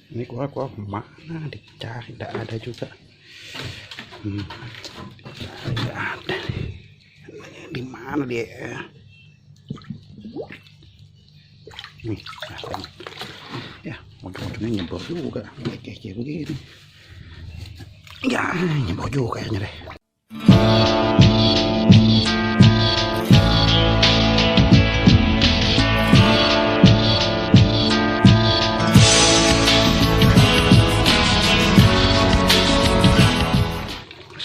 Ini kuah mana dicari, tidak ada juga. Tidak ada nih. Di mana dia? Nih, ya ujung-ujungnya nyebor juga, kayak begini. Ya, nyebor juga kayaknya deh.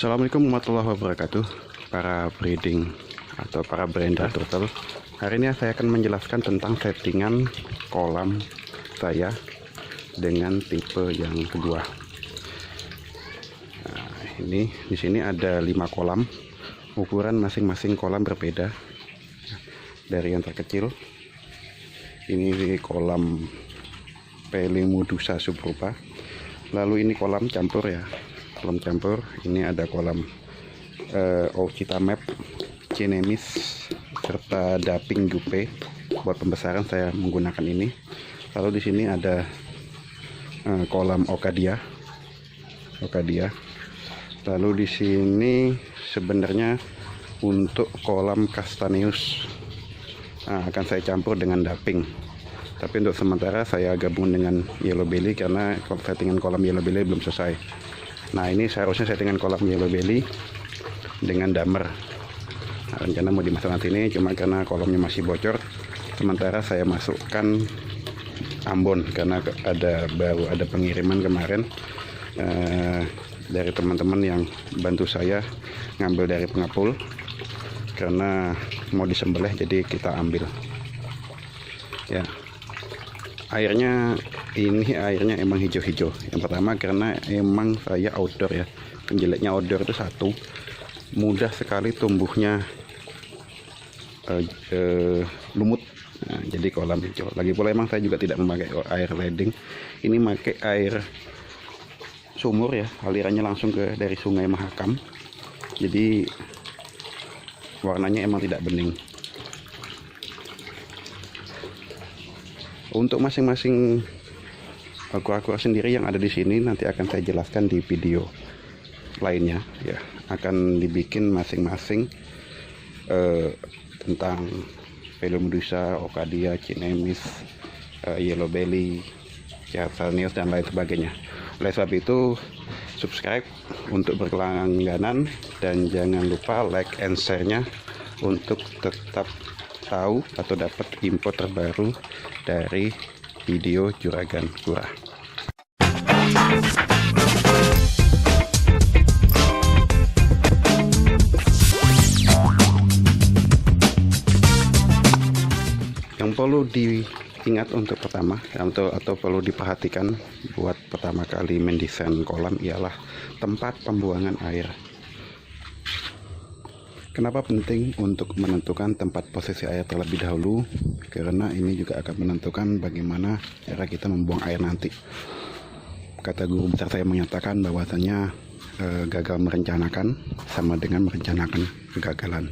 Assalamualaikum warahmatullahi wabarakatuh, para breeding atau para brander turtle. Hari ini saya akan menjelaskan tentang settingan kolam saya dengan tipe yang kedua. Nah, ini di sini ada 5 kolam, ukuran masing-masing kolam berbeda. Dari yang terkecil, ini kolam Pelimudusa subrupa. Lalu ini kolam campur ya. Kolam campur, ini ada kolam Ochitamep, Cinemis, serta Daping Jupe. Buat pembesaran saya menggunakan ini. Lalu di sini ada kolam Okadia. Lalu di sini sebenarnya untuk kolam Castaneus akan saya campur dengan Daping. Tapi untuk sementara saya gabung dengan Yellow Belly karena settingan kolam Yellow Belly belum selesai. Nah, ini seharusnya settingan kolam Yellow Belly dengan Damer. Nah, rencana mau dimasuk nanti ini, cuma karena kolamnya masih bocor, sementara saya masukkan Ambon karena baru ada pengiriman kemarin dari teman-teman yang bantu saya ngambil dari pengepul karena mau disembelih, jadi kita ambil. Ya. Airnya emang hijau-hijau. Yang pertama karena emang saya outdoor ya. Penjeleknya outdoor itu satu, mudah sekali tumbuhnya lumut. Nah, jadi kolam hijau. Lagi pula emang saya juga tidak memakai air leding. Ini pakai air sumur ya, alirannya langsung dari Sungai Mahakam. Jadi warnanya emang tidak bening. Untuk masing-masing aqua sendiri yang ada di sini nanti akan saya jelaskan di video lainnya ya. Akan dibikin masing-masing tentang Pelimudusa, Okadia, Cinemis, Yellow Belly, Castaneus dan lain sebagainya. Oleh sebab itu subscribe untuk berlangganan dan jangan lupa like and share-nya untuk tetap tahu atau dapat info terbaru dari video Juragan Kura. Yang perlu diingat untuk pertama atau perlu diperhatikan buat pertama kali mendesain kolam ialah tempat pembuangan air. Kenapa penting untuk menentukan tempat posisi air terlebih dahulu? Karena ini juga akan menentukan bagaimana cara kita membuang air nanti. Kata guru besar saya menyatakan bahwasanya gagal merencanakan sama dengan merencanakan kegagalan.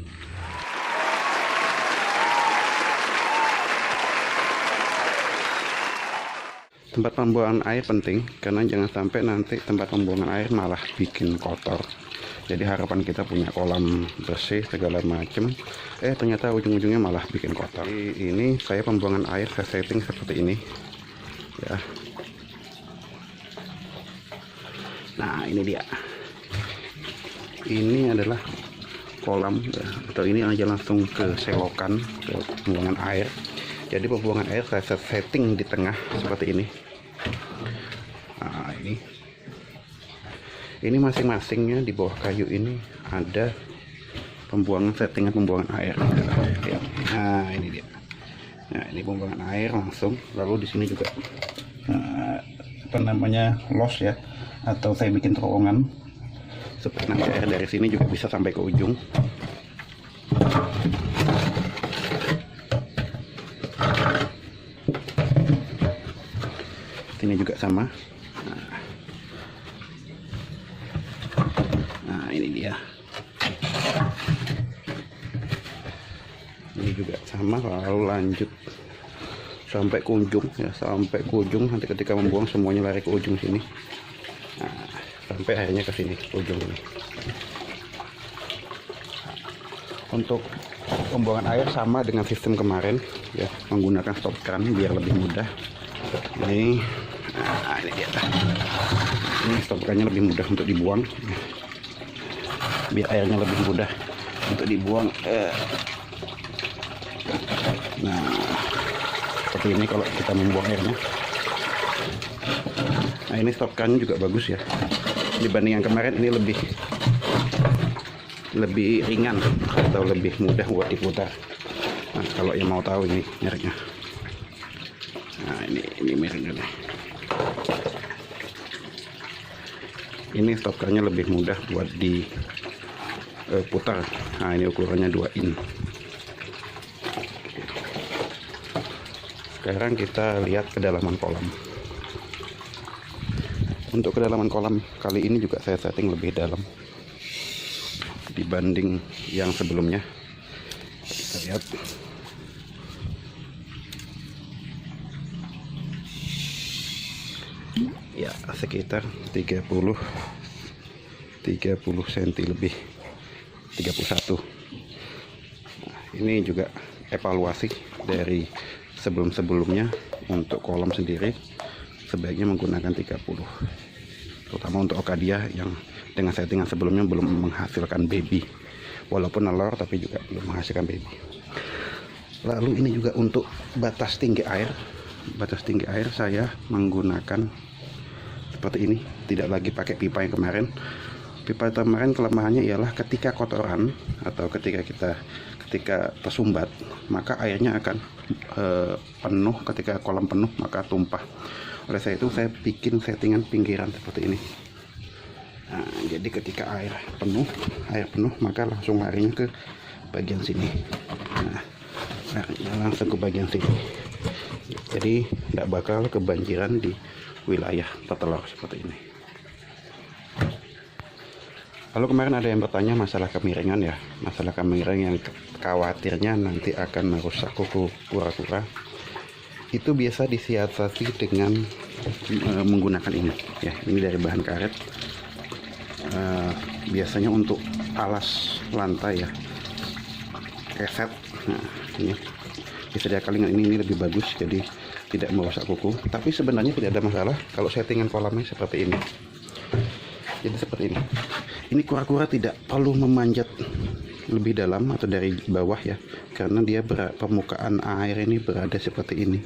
Tempat pembuangan air penting karena jangan sampai nanti tempat pembuangan air malah bikin kotor. Jadi harapan kita punya kolam bersih segala macam, ternyata ujung-ujungnya malah bikin kotor. Ini saya pembuangan air saya setting seperti ini ya. Nah, ini dia. Ini adalah kolam ya, atau ini aja langsung ke selokan, ke pembuangan air. Jadi pembuangan air saya setting di tengah seperti ini. Nah, ini masing-masingnya di bawah kayu ini ada settingan pembuangan air ya. Nah, ini dia. Nah, ini pembuangan air langsung. Lalu di sini juga los ya, atau saya bikin terowongan supaya nanti air dari sini juga bisa sampai ke ujung. Ini juga sama. Nah, ini dia. Ini juga sama, lalu lanjut sampai ke ujung ya, sampai ke ujung. Nanti ketika membuang semuanya lari ke ujung sini. Nah, sampai akhirnya ke sini, ke ujung ini. Untuk pembuangan air sama dengan sistem kemarin ya, menggunakan stop kran biar lebih mudah. Ini ini dia. Ini stop krannya lebih mudah untuk dibuang, biar airnya lebih mudah untuk dibuang. Nah, seperti ini kalau kita membuang airnya. Nah, ini stop krannya juga bagus ya, dibanding yang kemarin. Ini lebih ringan atau lebih mudah buat diputar. Nah, kalau yang mau tahu ini mereknya. Nah, ini mereknya nih. Ini stop krannya lebih mudah buat diputar. Nah, ini ukurannya 2 in. Sekarang kita lihat kedalaman kolam. Untuk kedalaman kolam kali ini juga saya setting lebih dalam dibanding yang sebelumnya. Kita lihat. Ya, sekitar 30 cm lebih, 31. Nah, ini juga evaluasi dari sebelum-sebelumnya. Untuk kolam sendiri sebaiknya menggunakan 30, terutama untuk Ocadia yang dengan settingan sebelumnya belum menghasilkan baby, walaupun nelor tapi juga belum menghasilkan baby. Lalu ini juga untuk batas tinggi air. Batas tinggi air saya menggunakan seperti ini, tidak lagi pakai pipa yang kemarin. Pipa kemarin kelemahannya ialah ketika kotoran atau ketika tersumbat, maka airnya akan penuh. Ketika kolam penuh maka tumpah. Oleh saya itu saya bikin settingan pinggiran seperti ini. Nah, jadi ketika air penuh maka langsung larinya ke bagian sini. Nah, larinya langsung ke bagian sini. Jadi tidak bakal kebanjiran di wilayah petelur seperti ini. Lalu kemarin ada yang bertanya masalah kemiringan ya, masalah kemiringan yang khawatirnya nanti akan merusak kuku kura-kura. Itu biasa disiasati dengan menggunakan ini ya, ini dari bahan karet. Biasanya untuk alas lantai ya, keset. Nah, ini disediakan dengan ini lebih bagus, jadi tidak merusak kuku. Tapi sebenarnya tidak ada masalah kalau settingan kolamnya seperti ini. Jadi seperti ini. Ini kura-kura tidak perlu memanjat lebih dalam atau dari bawah ya, karena dia permukaan air ini berada seperti ini.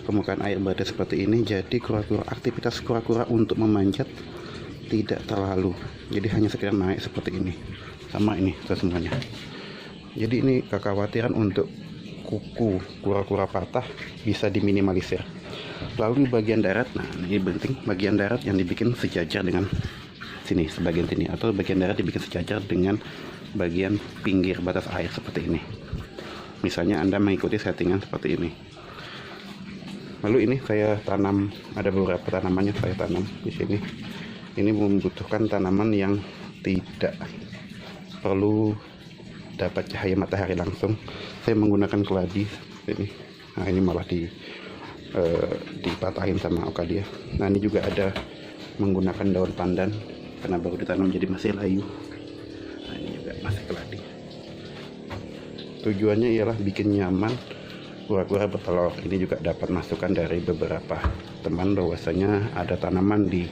Permukaan air berada seperti ini, jadi aktivitas kura-kura untuk memanjat tidak terlalu. Jadi hanya sekedar naik seperti ini. Sama ini semuanya. Jadi ini kekhawatiran untuk kuku kura-kura patah bisa diminimalisir. Lalu di bagian darat, nah ini penting, bagian darat yang dibikin sejajar dengan sini, sebagian sini, atau bagian darat dibikin sejajar dengan bagian pinggir batas air seperti ini. Misalnya Anda mengikuti settingan seperti ini. Lalu ini saya tanam, ada beberapa tanamannya saya tanam di sini. Ini membutuhkan tanaman yang tidak perlu dapat cahaya matahari langsung. Saya menggunakan keladi ini. Nah, ini malah dipatahin sama Ocadia. Nah, ini juga ada menggunakan daun pandan karena baru ditanam jadi masih layu. Nah, ini juga masih keladi. Tujuannya ialah bikin nyaman kura-kura bertelur. Ini juga dapat masukan dari beberapa teman bahwasanya ada tanaman di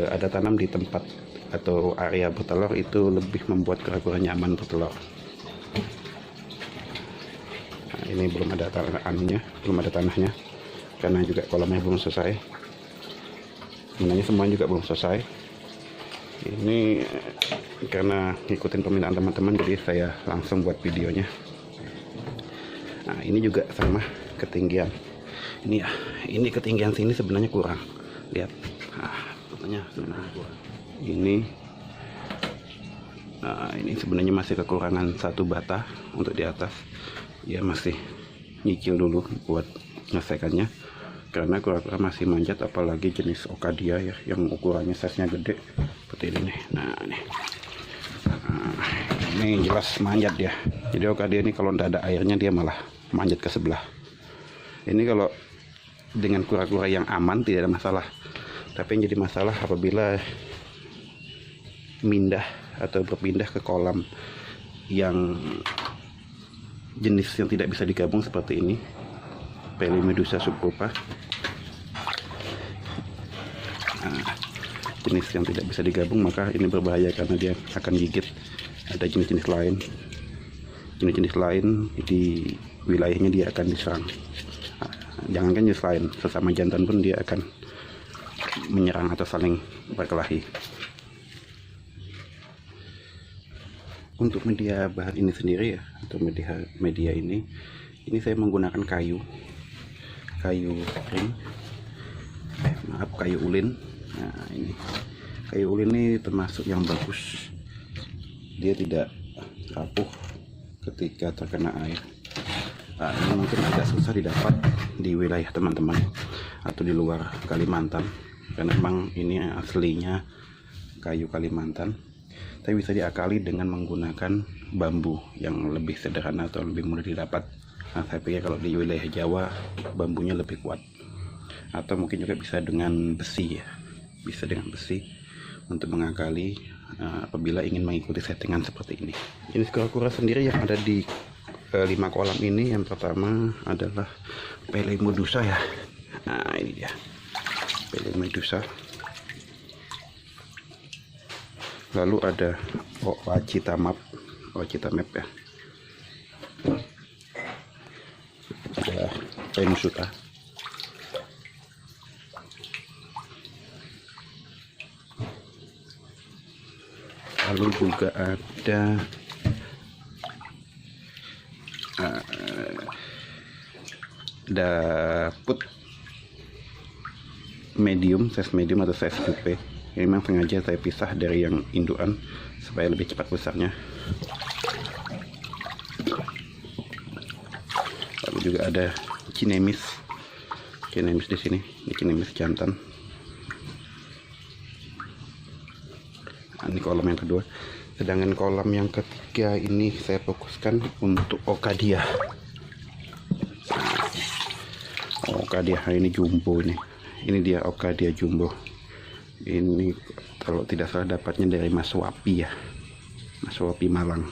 ada tanam di tempat atau area bertelur itu lebih membuat kura-kura nyaman bertelur. Nah, ini belum ada tanahnya karena juga kolamnya belum selesai. Sebenarnya semuanya juga belum selesai. Ini karena ngikutin permintaan teman-teman, jadi saya langsung buat videonya. Nah, ini juga sama ketinggian. Ini ketinggian sini sebenarnya kurang. Lihat. Sebenarnya kurang. Ini sebenarnya masih kekurangan satu bata untuk di atas. Ya masih nyicil dulu buat menyelesaikannya karena kura-kura masih manjat, apalagi jenis Ocadia ya yang ukurannya size-nya gede seperti ini nih. Nah, ini jelas manjat ya. Jadi Ocadia ini kalau tidak ada airnya dia malah manjat ke sebelah. Ini kalau dengan kura-kura yang aman tidak ada masalah, tapi yang jadi masalah apabila mindah atau berpindah ke kolam yang jenis yang tidak bisa digabung seperti ini, Pelimedusa subpupa. Jenis yang tidak bisa digabung, maka ini berbahaya karena dia akan gigit. Ada jenis-jenis lain, di wilayahnya dia akan diserang. Jangankan jenis lain, sesama jantan pun dia akan menyerang atau saling berkelahi. Untuk media bahan ini sendiri ya, atau media ini saya menggunakan kayu kering, kayu ulin. Nah, ini kayu ulin ini termasuk yang bagus, dia tidak rapuh ketika terkena air. Nah, ini mungkin agak susah didapat di wilayah teman-teman atau di luar Kalimantan, karena memang ini aslinya kayu Kalimantan, tapi bisa diakali dengan menggunakan bambu yang lebih sederhana atau lebih mudah didapat. Nah, saya pikir kalau di wilayah Jawa bambunya lebih kuat, atau mungkin juga bisa dengan besi ya, bisa dengan besi untuk mengakali apabila ingin mengikuti settingan seperti ini. Jenis kura-kura sendiri yang ada di 5 kolam ini, yang pertama adalah Pelimedusa ya. Nah, ini dia Pelimedusa. Lalu ada Oachitamap ya. Ada Pensuta. Lalu juga ada daput medium, size medium atau size coupe. Ini memang sengaja saya pisah dari yang induan supaya lebih cepat besarnya. Lalu juga ada Cinemis di sini, ini Cinemis jantan. Nah, ini kolam yang kedua. Sedangkan kolam yang ketiga ini saya fokuskan untuk Ocadia. Ocadia ini jumbo nih. Ini dia Ocadia jumbo. Ini kalau tidak salah dapatnya dari Mas Wapi ya, Mas Wapi Malang.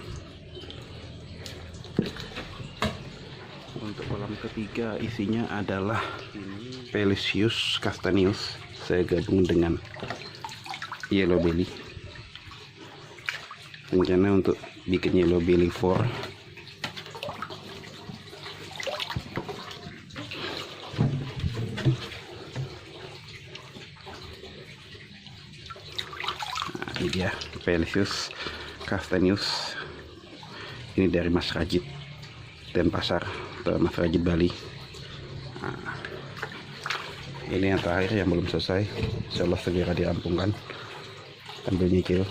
Untuk kolam ketiga isinya adalah Pelezius castaneus. Saya gabung dengan yellow belly. Rencana untuk bikin yellow belly 4. Nah, ini dia Pelezius castaneus. Ini dari Mas Rajit Denpasar atau Mas Rajit Bali. Nah, ini yang terakhir yang belum selesai, insyaallah segera dirampungkan sambil nyicil.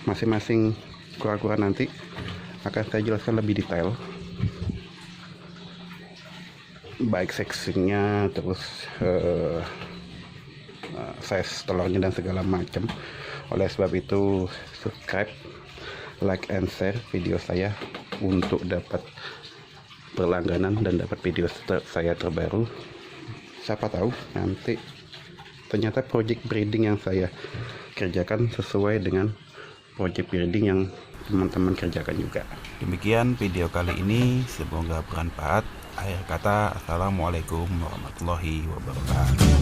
Masing-masing kura-kura nanti akan saya jelaskan lebih detail, baik seksinya, terus size telurnya dan segala macam. Oleh sebab itu subscribe, like and share video saya untuk dapat berlangganan dan dapat video saya terbaru. Siapa tahu nanti ternyata project breeding yang saya kerjakan sesuai dengan project breeding yang teman-teman kerjakan juga. Demikian video kali ini, semoga bermanfaat. Akhir kata, assalamualaikum warahmatullahi wabarakatuh.